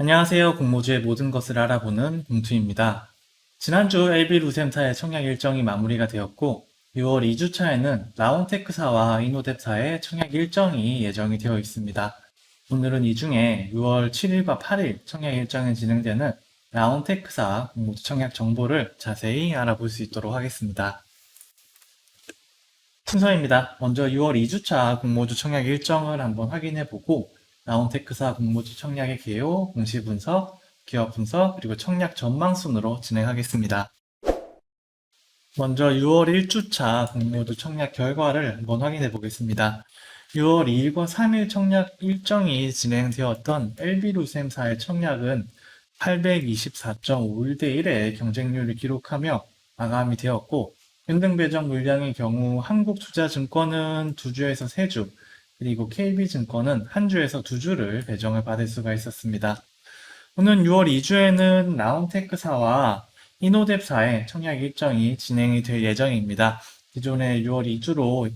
안녕하세요. 공모주의 모든 것을 알아보는 공투입니다. 지난주 LB 루셈사의 청약 일정이 마무리가 되었고 6월 2주차에는 라온테크사와 이노뎁사의 청약 일정이 예정이 되어 있습니다. 오늘은 이 중에 6월 7일과 8일 청약 일정이 진행되는 라온테크사 공모주 청약 정보를 자세히 알아볼 수 있도록 하겠습니다. 순서입니다. 먼저 6월 2주차 공모주 청약 일정을 한번 확인해 보고 라온테크사 공모주 청약의 개요, 공시 분석, 기업 분석, 그리고 청약 전망 순으로 진행하겠습니다. 먼저 6월 1주차 공모주 청약 결과를 한번 확인해 보겠습니다. 6월 2일과 3일 청약 일정이 진행되었던 LB루셈사의 청약은 824.51대 1의 경쟁률을 기록하며 마감이 되었고, 연등 배정 물량의 경우 한국투자증권은 2주에서 3주, 그리고 KB증권은 1주에서 2주를 배정을 받을 수가 있었습니다. 오는 6월 2주에는 라운테크사와 이노뎁사의 청약 일정이 진행이 될 예정입니다. 기존에 6월 2주로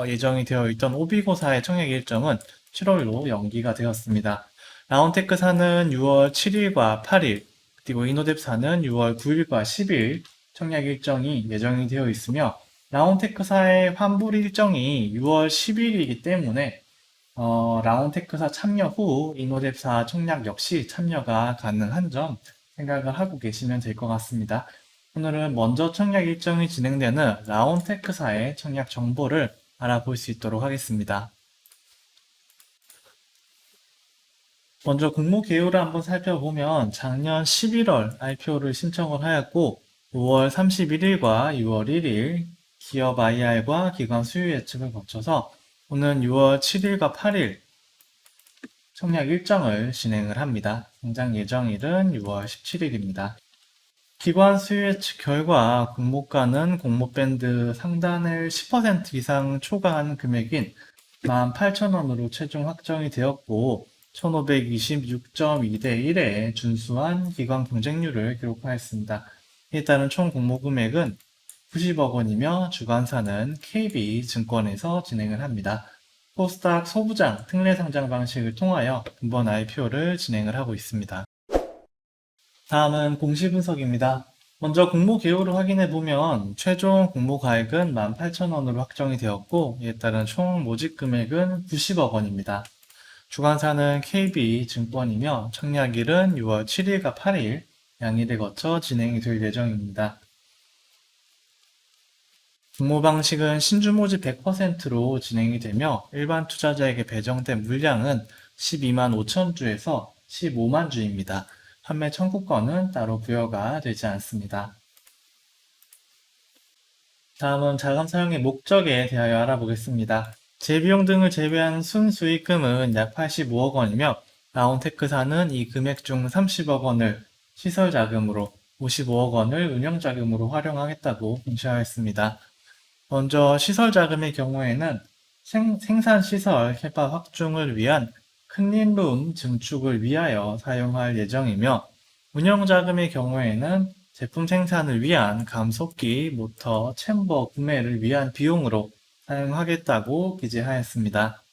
예정이 되어 있던 오비고사의 청약 일정은 7월로 연기가 되었습니다. 라운테크사는 6월 7일과 8일, 그리고 이노뎁사는 6월 9일과 10일 청약 일정이 예정이 되어 있으며 라운테크사의 환불 일정이 6월 10일이기 때문에 라운테크사 참여 후 이노뎁사 청약 역시 참여가 가능한 점 생각을 하고 계시면 될 것 같습니다. 오늘은 먼저 청약 일정이 진행되는 라운테크사의 청약 정보를 알아볼 수 있도록 하겠습니다. 먼저 공모 개요를 한번 살펴보면 작년 11월 IPO를 신청을 하였고 5월 31일과 6월 1일 기업 IR과 기관 수요 예측을 거쳐서 오는 6월 7일과 8일 청약 일정을 진행을 합니다. 상장 예정일은 6월 17일입니다. 기관 수요 예측 결과 공모가는 공모밴드 상단을 10% 이상 초과한 금액인 18,000원으로 최종 확정이 되었고 1526.2대 1에 준수한 기관 경쟁률을 기록하였습니다. 이에 따른 총 공모 금액은 90억 원이며 주관사는 KB증권에서 진행을 합니다. 코스닥 소부장 특례 상장 방식을 통하여 이번 IPO를 진행을 하고 있습니다. 다음은 공시 분석입니다. 먼저 공모 개요를 확인해 보면 최종 공모 가액은 18,000원으로 확정이 되었고 이에 따른 총 모집 금액은 90억 원입니다. 주관사는 KB증권이며 청약일은 6월 7일과 8일 양일을 거쳐 진행이 될 예정입니다. 공모 방식은 신주 모집 100%로 진행이 되며 일반 투자자에게 배정된 물량은 12만 5천 주에서 15만 주입니다. 판매 청구권은 따로 부여가 되지 않습니다. 다음은 자금 사용의 목적에 대하여 알아보겠습니다. 재비용 등을 제외한 순수익금은 약 85억 원이며 라온테크사는 이 금액 중 30억 원을 시설 자금으로 55억 원을 운영 자금으로 활용하겠다고 공시하였습니다. 먼저 시설 자금의 경우에는 생산 시설 캐파 확충을 위한 클린룸 증축을 위하여 사용할 예정이며 운영 자금의 경우에는 제품 생산을 위한 감속기, 모터, 챔버 구매를 위한 비용으로 사용하겠다고 기재하였습니다.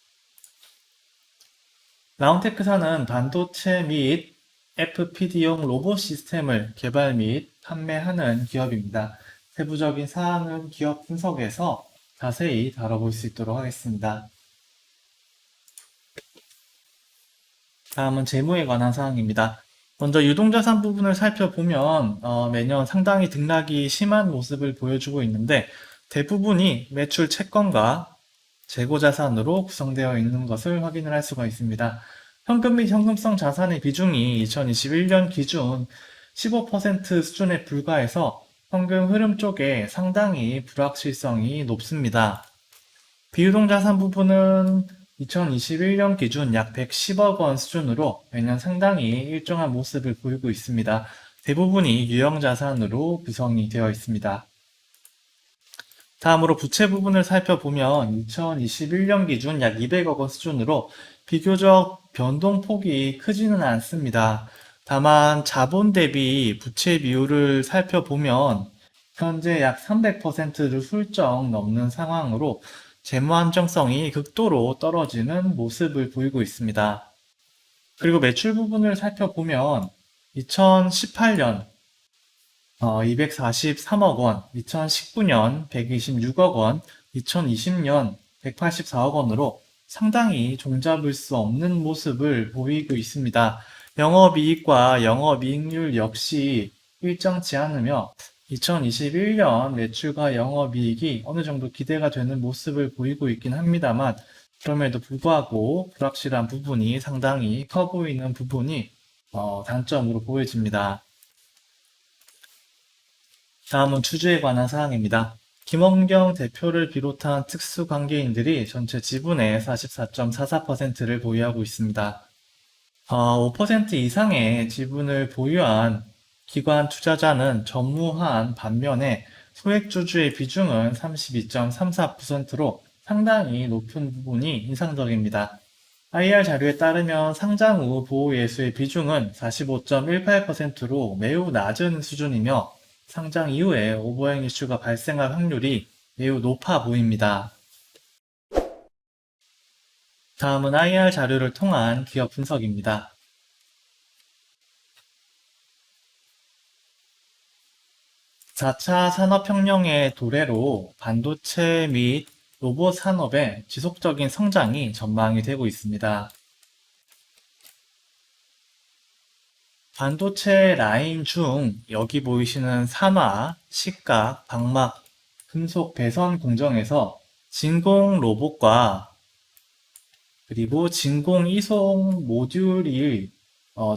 라운테크사는 반도체 및 FPD용 로봇 시스템을 개발 및 판매하는 기업입니다. 세부적인 사항은 기업 분석에서 자세히 다뤄볼 수 있도록 하겠습니다. 다음은 재무에 관한 사항입니다. 먼저 유동자산 부분을 살펴보면 매년 상당히 등락이 심한 모습을 보여주고 있는데 대부분이 매출 채권과 재고자산으로 구성되어 있는 것을 확인을 할 수가 있습니다. 현금 및 현금성 자산의 비중이 2021년 기준 15% 수준에 불과해서 현금 흐름 쪽에 상당히 불확실성이 높습니다. 비유동자산 부분은 2021년 기준 약 110억 원 수준으로 매년 상당히 일정한 모습을 보이고 있습니다. 대부분이 유형자산으로 구성이 되어 있습니다. 다음으로 부채 부분을 살펴보면 2021년 기준 약 200억 원 수준으로 비교적 변동폭이 크지는 않습니다. 다만 자본 대비 부채 비율을 살펴보면 현재 약 300%를 훌쩍 넘는 상황으로 재무 안정성이 극도로 떨어지는 모습을 보이고 있습니다. 그리고 매출 부분을 살펴보면 2018년 243억 원, 2019년 126억 원, 2020년 184억 원으로 상당히 종잡을 수 없는 모습을 보이고 있습니다. 영업이익과 영업이익률 역시 일정치 않으며 2021년 매출과 영업이익이 어느 정도 기대가 되는 모습을 보이고 있긴 합니다만 그럼에도 불구하고 불확실한 부분이 상당히 커 보이는 부분이 단점으로 보여집니다. 다음은 주주에 관한 사항입니다. 김원경 대표를 비롯한 특수관계인들이 전체 지분의 44.44%를 보유하고 있습니다. 5% 이상의 지분을 보유한 기관 투자자는 전무한 반면에 소액주주의 비중은 32.34%로 상당히 높은 부분이 인상적입니다. IR 자료에 따르면 상장 후 보호예수의 비중은 45.18%로 매우 낮은 수준이며 상장 이후에 오버행 이슈가 발생할 확률이 매우 높아 보입니다. 다음은 IR 자료를 통한 기업 분석입니다. 4차 산업혁명의 도래로 반도체 및 로봇 산업의 지속적인 성장이 전망이 되고 있습니다. 반도체 라인 중 여기 보이시는 산화, 식각, 방막, 금속 배선 공정에서 진공 로봇과 그리고 진공 이송 모듈이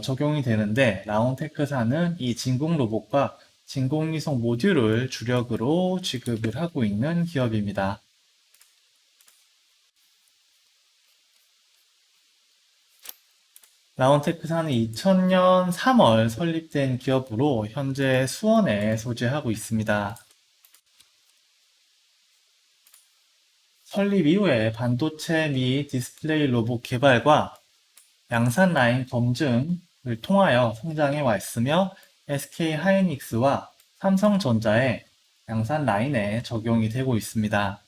적용이 되는데 라운테크사는 이 진공 로봇과 진공 이송 모듈을 주력으로 취급을 하고 있는 기업입니다. 라운테크사는 2000년 3월 설립된 기업으로 현재 수원에 소재하고 있습니다. 설립 이후에 반도체 및 디스플레이 로봇 개발과 양산 라인 검증을 통하여 성장해 왔으며 SK 하이닉스와 삼성전자의 양산 라인에 적용이 되고 있습니다.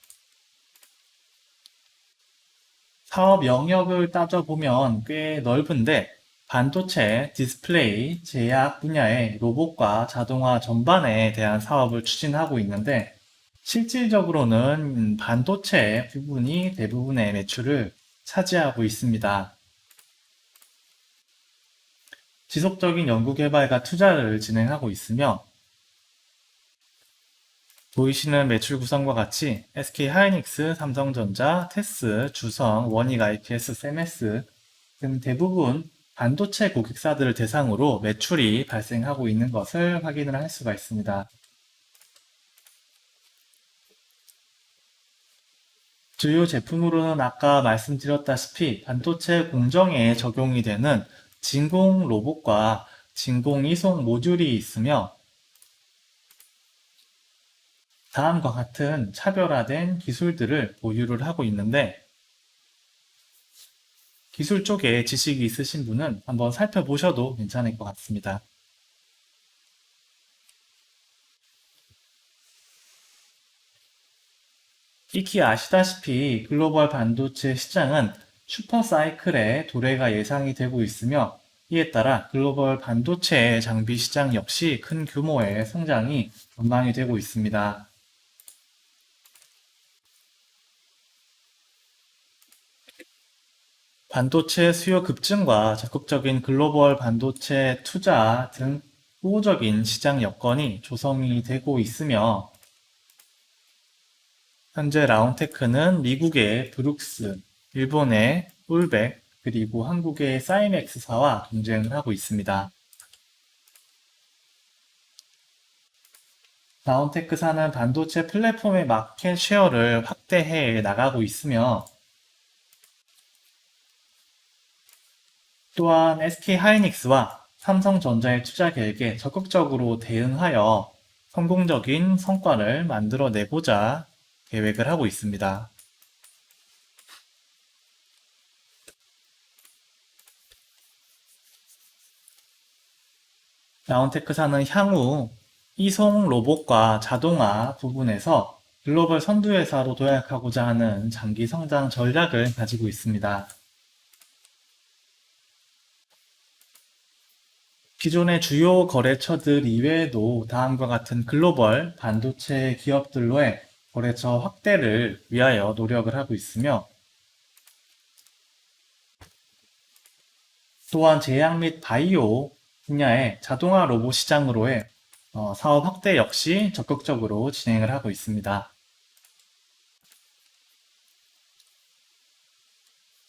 사업 영역을 따져보면 꽤 넓은데 반도체, 디스플레이, 제약 분야의 로봇과 자동화 전반에 대한 사업을 추진하고 있는데 실질적으로는 반도체 부분이 대부분의 매출을 차지하고 있습니다. 지속적인 연구개발과 투자를 진행하고 있으며 보이시는 매출 구성과 같이 SK 하이닉스, 삼성전자, 테스, 주성, 원익 IPS, 세메스 등 대부분 반도체 고객사들을 대상으로 매출이 발생하고 있는 것을 확인을 할 수가 있습니다. 주요 제품으로는 아까 말씀드렸다시피 반도체 공정에 적용이 되는 진공 로봇과 진공 이송 모듈이 있으며 다음과 같은 차별화된 기술들을 보유를 하고 있는데 기술 쪽에 지식이 있으신 분은 한번 살펴보셔도 괜찮을 것 같습니다. 익히 아시다시피 글로벌 반도체 시장은 슈퍼사이클의 도래가 예상이 되고 있으며 이에 따라 글로벌 반도체 장비 시장 역시 큰 규모의 성장이 전망이 되고 있습니다. 반도체 수요 급증과 적극적인 글로벌 반도체 투자 등 호조적인 시장 여건이 조성이 되고 있으며 현재 라운테크는 미국의 브룩스, 일본의 울백, 그리고 한국의 사이맥스사와 경쟁을 하고 있습니다. 라운테크사는 반도체 플랫폼의 마켓 쉐어를 확대해 나가고 있으며 또한 SK 하이닉스와 삼성전자의 투자 계획에 적극적으로 대응하여 성공적인 성과를 만들어내고자 계획을 하고 있습니다. 라운테크사는 향후 이송 로봇과 자동화 부분에서 글로벌 선두회사로 도약하고자 하는 장기 성장 전략을 가지고 있습니다. 기존의 주요 거래처들 이외에도 다음과 같은 글로벌 반도체 기업들로의 거래처 확대를 위하여 노력을 하고 있으며, 또한 제약 및 바이오 분야의 자동화 로봇 시장으로의 사업 확대 역시 적극적으로 진행을 하고 있습니다.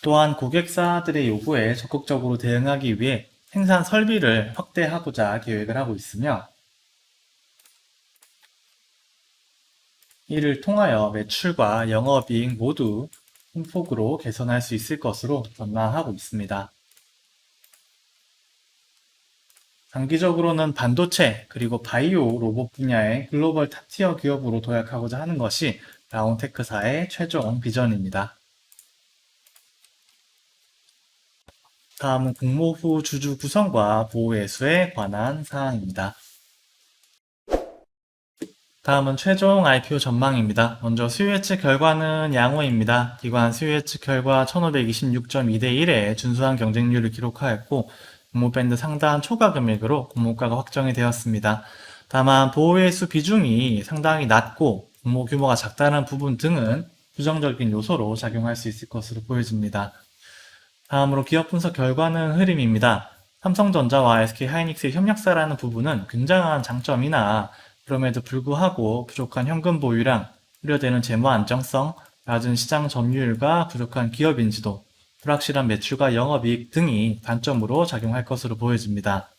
또한 고객사들의 요구에 적극적으로 대응하기 위해 생산 설비를 확대하고자 계획을 하고 있으며, 이를 통하여 매출과 영업이익 모두 큰 폭으로 개선할 수 있을 것으로 전망하고 있습니다. 단기적으로는 반도체 그리고 바이오 로봇 분야의 글로벌 탑티어 기업으로 도약하고자 하는 것이 라온테크사의 최종 비전입니다. 다음은 공모 후 주주 구성과 보호 예수에 관한 사항입니다. 다음은 최종 IPO 전망입니다. 먼저 수요 예측 결과는 양호입니다. 기관 수요 예측 결과 1526.2대 1에 준수한 경쟁률을 기록하였고, 공모밴드 상단 초과 금액으로 공모가가 확정이 되었습니다. 다만 보호예수 비중이 상당히 낮고 공모 규모가 작다는 부분 등은 부정적인 요소로 작용할 수 있을 것으로 보여집니다. 다음으로 기업 분석 결과는 흐림입니다. 삼성전자와 SK하이닉스의 협력사라는 부분은 굉장한 장점이나 그럼에도 불구하고 부족한 현금 보유량, 우려되는 재무 안정성, 낮은 시장 점유율과 부족한 기업 인지도, 불확실한 매출과 영업이익 등이 단점으로 작용할 것으로 보여집니다.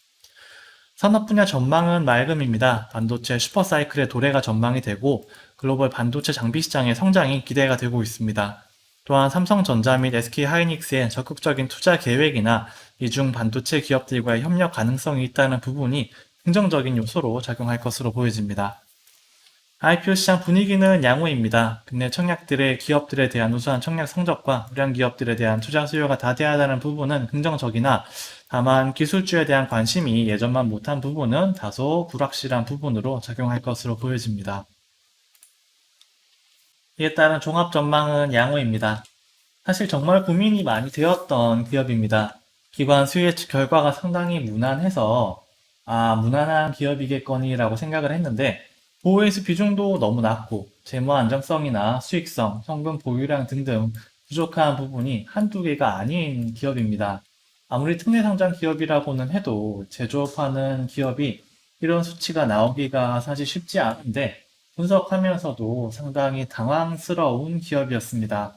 산업 분야 전망은 맑음입니다. 반도체 슈퍼사이클의 도래가 전망이 되고 글로벌 반도체 장비 시장의 성장이 기대가 되고 있습니다. 또한 삼성전자 및 SK하이닉스의 적극적인 투자 계획이나 이중 반도체 기업들과의 협력 가능성이 있다는 부분이 긍정적인 요소로 작용할 것으로 보여집니다. IPO 시장 분위기는 양호입니다. 국내 청약들의 기업들에 대한 우수한 청약 성적과 우량 기업들에 대한 투자 수요가 다대하다는 부분은 긍정적이나, 다만 기술주에 대한 관심이 예전만 못한 부분은 다소 불확실한 부분으로 작용할 것으로 보여집니다. 이에 따른 종합 전망은 양호입니다. 사실 정말 고민이 많이 되었던 기업입니다. 기관 수요 예측 결과가 상당히 무난해서 무난한 기업이겠거니라고 생각을 했는데, 보호예수 비중도 너무 낮고 재무 안정성이나 수익성, 현금 보유량 등등 부족한 부분이 한두 개가 아닌 기업입니다. 아무리 특례 상장 기업이라고는 해도 제조업하는 기업이 이런 수치가 나오기가 사실 쉽지 않은데, 분석하면서도 상당히 당황스러운 기업이었습니다.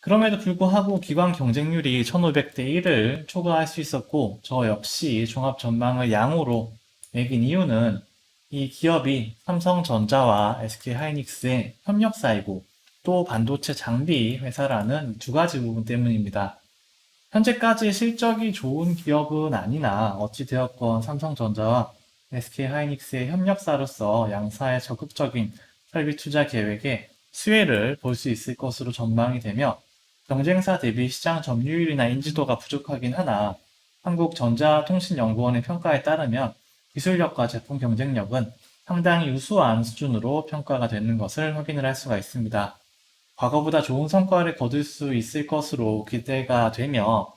그럼에도 불구하고 기관 경쟁률이 1500대 1을 초과할 수 있었고, 저 역시 종합 전망을 양호로 매긴 이유는 이 기업이 삼성전자와 SK하이닉스의 협력사이고 또 반도체 장비 회사라는 두 가지 부분 때문입니다. 현재까지 실적이 좋은 기업은 아니나 어찌되었건 삼성전자와 SK하이닉스의 협력사로서 양사의 적극적인 설비 투자 계획에 수혜를 볼 수 있을 것으로 전망이 되며, 경쟁사 대비 시장 점유율이나 인지도가 부족하긴 하나 한국전자통신연구원의 평가에 따르면 기술력과 제품 경쟁력은 상당히 우수한 수준으로 평가가 되는 것을 확인을 할 수가 있습니다. 과거보다 좋은 성과를 거둘 수 있을 것으로 기대가 되며,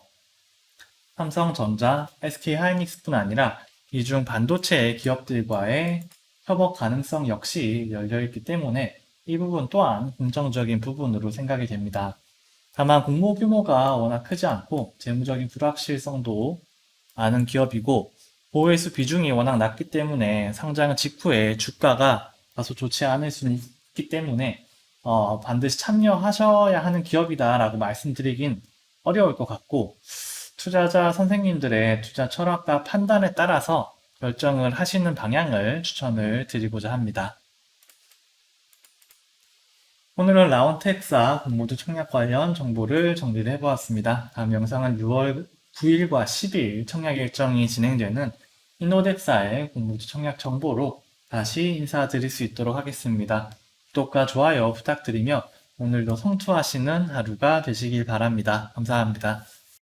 삼성전자, SK하이닉스뿐 아니라 이중 반도체 기업들과의 협업 가능성 역시 열려있기 때문에 이 부분 또한 긍정적인 부분으로 생각이 됩니다. 다만 공모 규모가 워낙 크지 않고 재무적인 불확실성도 많은 기업이고, 보호예수 비중이 워낙 낮기 때문에 상장 직후에 주가가 다소 좋지 않을 수는 있기 때문에 반드시 참여하셔야 하는 기업이다라고 말씀드리긴 어려울 것 같고, 투자자 선생님들의 투자 철학과 판단에 따라서 결정을 하시는 방향을 추천을 드리고자 합니다. 오늘은 라온텍사 공모주 청약 관련 정보를 정리를 해보았습니다. 다음 영상은 6월 9일과 10일 청약 일정이 진행되는 이노덱사의 공모주 청약 정보로 다시 인사드릴 수 있도록 하겠습니다. 구독과 좋아요 부탁드리며 오늘도 성투하시는 하루가 되시길 바랍니다. 감사합니다.